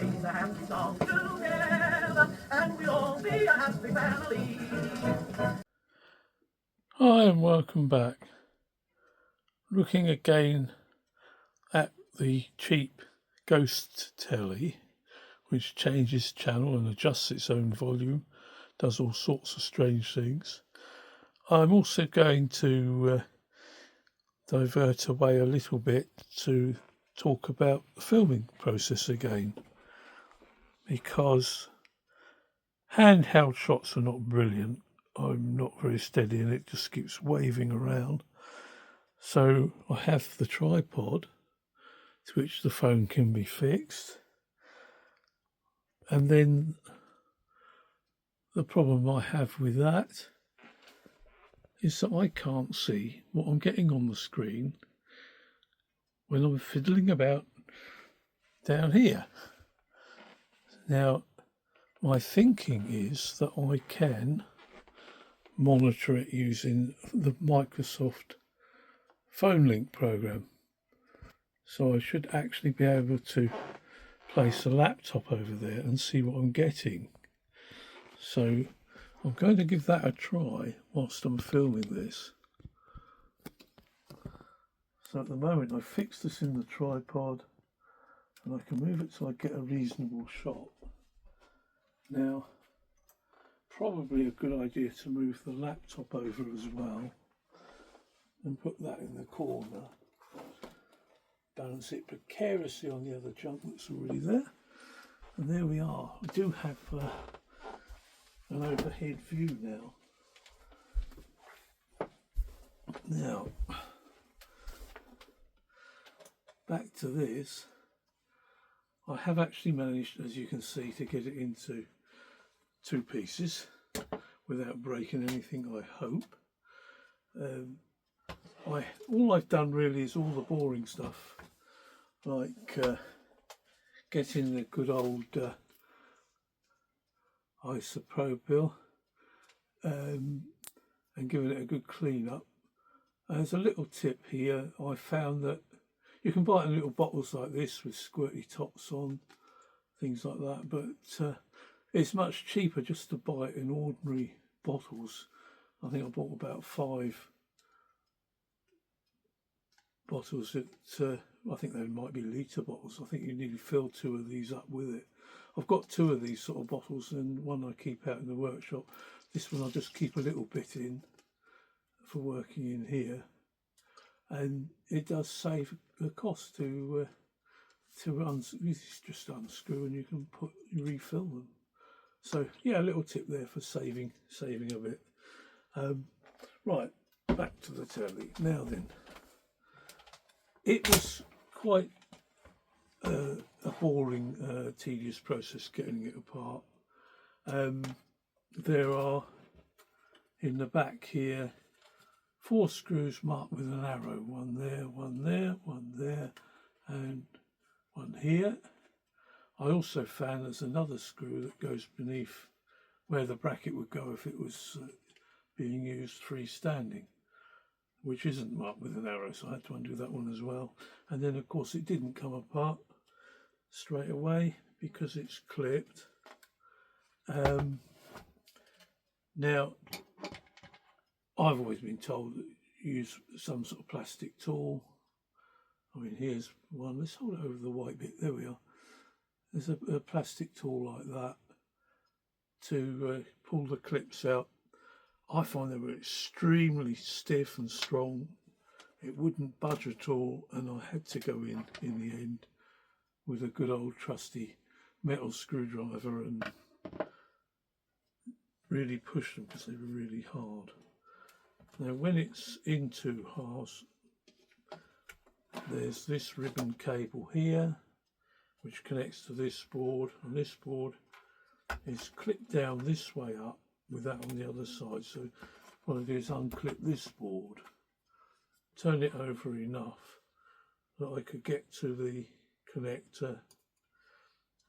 sing a happy song together, and we'll all be a happy family. Hi and welcome back. Looking again at the cheap ghost telly, which changes channel and adjusts its own volume, does all sorts of strange things. I'm also going to divert away a little bit to talk about the filming process again, because handheld shots are not brilliant. I'm not very steady and it just keeps waving around. So I have the tripod to which the phone can be fixed. And then the problem I have with that is that I can't see what I'm getting on the screen when I'm fiddling about down here. Now, my thinking is that I can monitor it using the Microsoft Phone Link program. So I should actually be able to place a laptop over there and see what I'm getting. So I'm going to give that a try whilst I'm filming this. So at the moment I fix this in the tripod and I can move it so I get a reasonable shot. Now, probably a good idea to move the laptop over as well and put that in the corner. Balance it precariously on the other junk that's already there. And there we are. We do have an overhead view now. Now, back to this. I have actually managed, as you can see, to get it into two pieces without breaking anything, I hope. All I've done really is all the boring stuff, like getting the good old isopropyl and giving it a good clean up. As a little tip here, I found that you can buy it in little bottles like this with squirty tops on, things like that, but it's much cheaper just to buy it in ordinary bottles. I think I bought about 5 bottles at, I think they might be litre bottles. I think you need to fill 2 of these up with it. I've got 2 of these sort of bottles and one I keep out in the workshop. This one I'll just keep a little bit in for working in here. And it does save the cost to just unscrew and you can refill them. So yeah, a little tip there for saving a bit. Right, back to the telly. Now then, it was quite a boring, tedious process getting it apart. There are in the back here 4 screws marked with an arrow, one there, one there, one there, and one here. I also found there's another screw that goes beneath where the bracket would go if it was being used freestanding, which isn't marked with an arrow, so I had to undo that one as well. And then of course it didn't come apart straight away because it's clipped. Now, I've always been told that you use some sort of plastic tool. I mean, here's one. Let's hold it over the white bit. There we are. There's a plastic tool like that to pull the clips out. I find they were extremely stiff and strong. It wouldn't budge at all, and I had to go in the end with a good old trusty metal screwdriver and really push them because they were really hard. Now when it's in 2 halves, there's this ribbon cable here which connects to this board, and this board is clipped down this way up with that on the other side. So what I do is unclip this board, turn it over enough that I could get to the connector,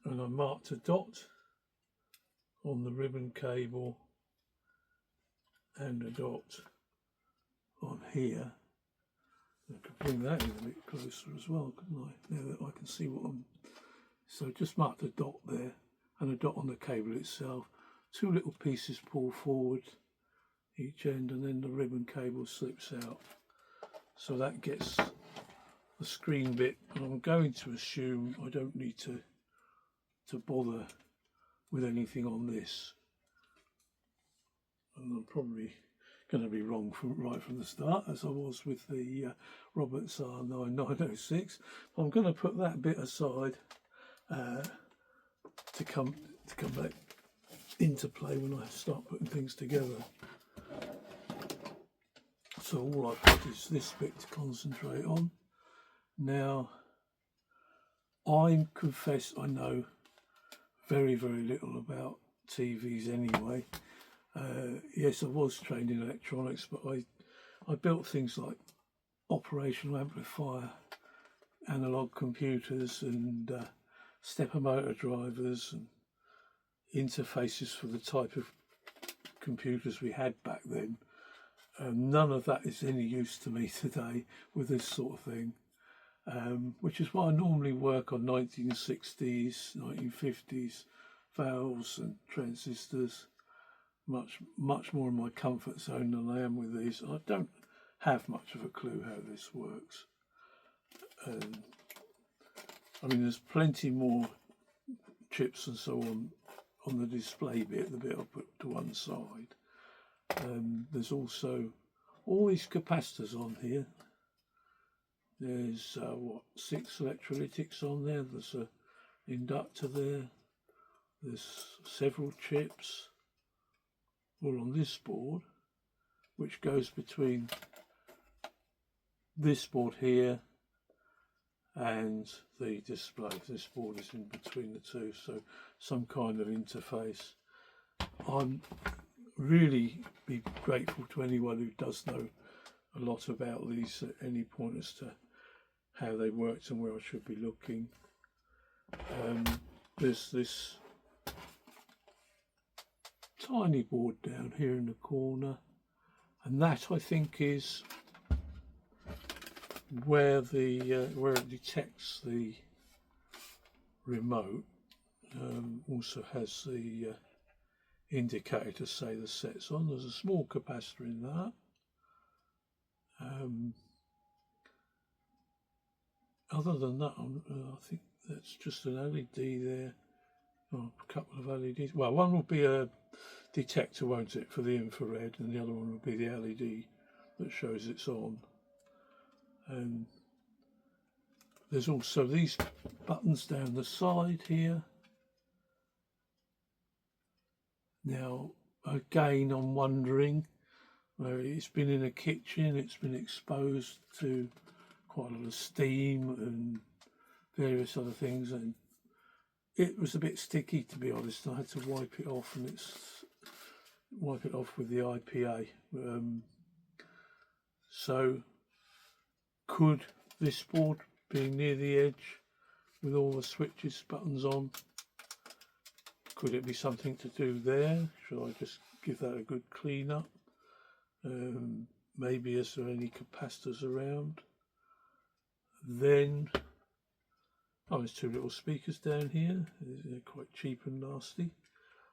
and I marked a dot on the ribbon cable and a dot on here. I could bring that in a bit closer as well, couldn't I? Now that I can see what I'm So just marked a dot there and a dot on the cable itself. 2 little pieces pull forward each end, and then the ribbon cable slips out. So that gets the screen bit, and I'm going to assume I don't need to bother with anything on this. And I'm probably going to be wrong right from the start, as I was with the Roberts R9906. I'm going to put that bit aside to come back into play when I start putting things together. So all I've got is this bit to concentrate on. Now, I confess I know very, very little about TVs anyway. Yes, I was trained in electronics, but I built things like operational amplifier, analog computers, and stepper motor drivers, and interfaces for the type of computers we had back then. None of that is any use to me today with this sort of thing, which is why I normally work on 1960s, 1950s valves and transistors, much more in my comfort zone than I am with these. I don't have much of a clue how this works. I mean, there's plenty more chips and so on the display bit, the bit I put to one side. There's also all these capacitors on here. There's 6 electrolytics on there. There's an inductor there. There's several chips all on this board, which goes between this board here and the display. This board is in between the two, so some kind of interface. I'm really be grateful to anyone who does know a lot about these at any point as to how they worked and where I should be looking. There's this tiny board down here in the corner, and that I think is where where it detects the remote. Also has the indicator to say the set's on. There's a small capacitor in that. Other than that, I think that's just an LED there. Oh, a couple of LEDs. Well, one will be a detector, won't it, for the infrared, and the other one will be the LED that shows it's on. And there's also these buttons down the side here. Now, again, I'm wondering, it's been in a kitchen, it's been exposed to quite a lot of steam and various other things, and it was a bit sticky, to be honest. I had to wipe it off, and wipe it off with the IPA. So could this board be near the edge with all the switches, buttons on? Could it be something to do there? Should I just give that a good clean up? Maybe is there any capacitors around? Then, there's 2 little speakers down here. They're quite cheap and nasty.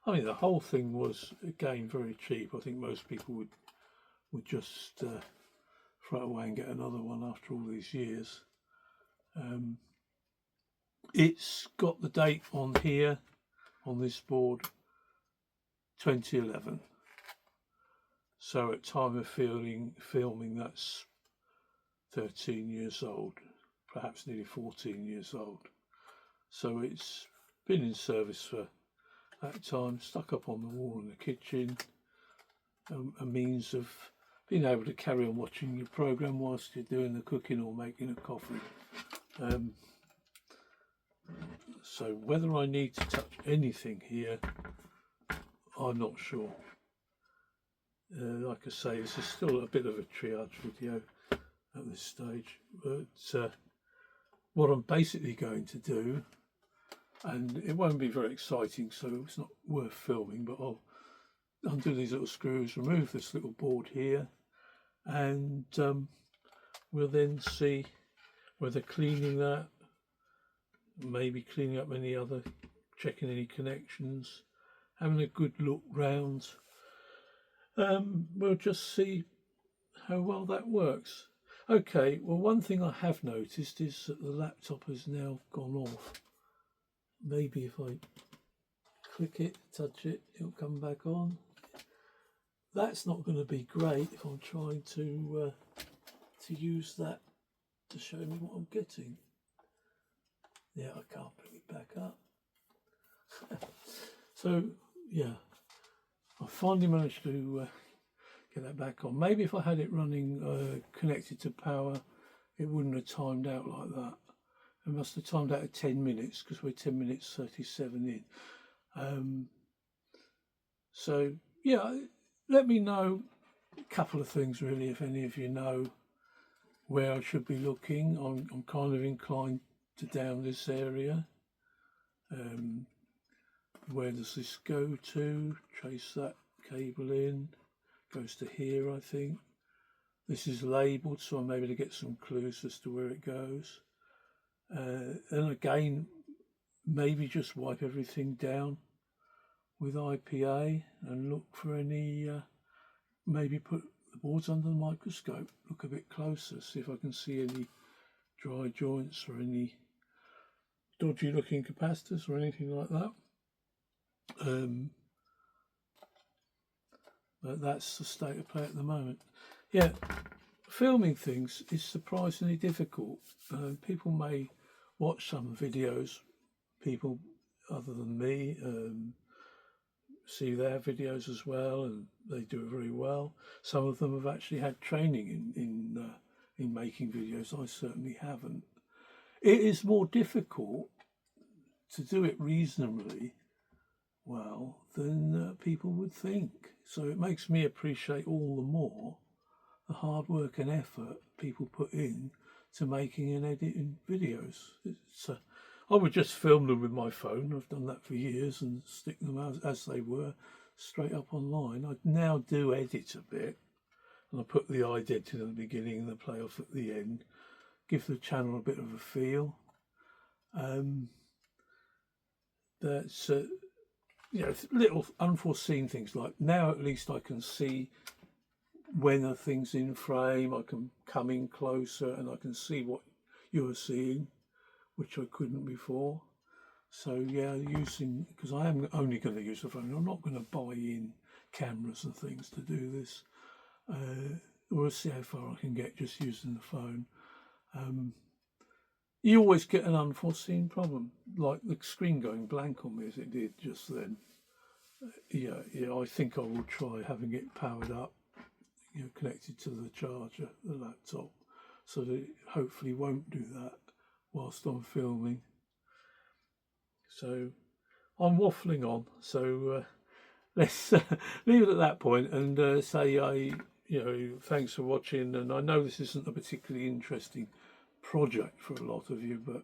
I mean, the whole thing was, again, very cheap. I think most people would just throw it away and get another one after all these years. It's got the date on here, on this board, 2011. So at time of filming, that's 13 years old, perhaps nearly 14 years old. So it's been in service for that time, stuck up on the wall in the kitchen, a means of being able to carry on watching your programme whilst you're doing the cooking or making a coffee. So whether I need to touch anything here, I'm not sure. Like I say, this is still a bit of a triage video at this stage, but what I'm basically going to do, and it won't be very exciting, so it's not worth filming, but I'll undo these little screws, remove this little board here, and we'll then see whether cleaning that maybe cleaning up any other, checking any connections, having a good look round. We'll just see how well that works. Okay, well, one thing I have noticed is that the laptop has now gone off. Maybe if I click it, touch it, it'll come back on. That's not going to be great if I'm trying to use that to show me what I'm getting. Yeah, I can't bring it back up. So, yeah, I finally managed to get that back on. Maybe if I had it running connected to power, it wouldn't have timed out like that. It must have timed out at 10 minutes because we're 10 minutes 37 in. So, yeah, let me know a couple of things really, if any of you know where I should be looking. I'm kind of inclined to down this area. Where does this go to? Trace that cable in. Goes to here, I think. This is labelled, so I'm able to get some clues as to where it goes. And again, maybe just wipe everything down with IPA and look for any, maybe put the boards under the microscope, look a bit closer, see if I can see any dry joints or any dodgy looking capacitors or anything like that. But that's the state of play at the moment. Yeah, filming things is surprisingly difficult. People may watch some videos, people other than me see their videos as well, and they do it very well. Some of them have actually had training in making videos. I certainly haven't. It is more difficult to do it reasonably well than people would think. So it makes me appreciate all the more the hard work and effort people put in to making and editing videos. I would just film them with my phone. I've done that for years and stick them as they were straight up online. I now do edit a bit, and I put the ident in at the beginning and the playoff at the end. Give the channel a bit of a feel. That's little unforeseen things, like now at least I can see when a thing's in frame. I can come in closer and I can see what you're seeing, which I couldn't before. So yeah, because I am only going to use the phone. I'm not going to buy in cameras and things to do this. We'll see how far I can get just using the phone. You always get an unforeseen problem, like the screen going blank on me as it did just then. Yeah, I think I will try having it powered up, connected to the charger, the laptop, so that it hopefully won't do that whilst I'm filming. So I'm waffling on, so let's leave it at that point and say thanks for watching. And I know this isn't a particularly interesting project for a lot of you, but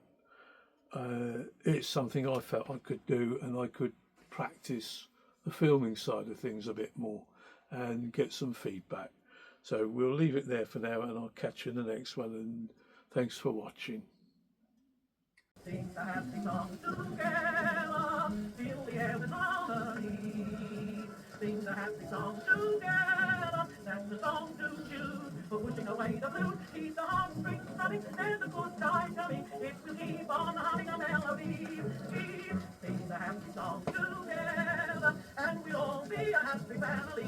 it's something I felt I could do, and I could practice the filming side of things a bit more and get some feedback. So we'll leave it there for now, and I'll catch you in the next one, and thanks for watching. Sing a happy song together, fill the air with harmony. Sing a happy song together, that's the song to choose. For pushing away the blues, keep the heartstrings running, there's a good time coming. It will keep on humming a melody. Sing a happy song together, and we'll all be a happy family.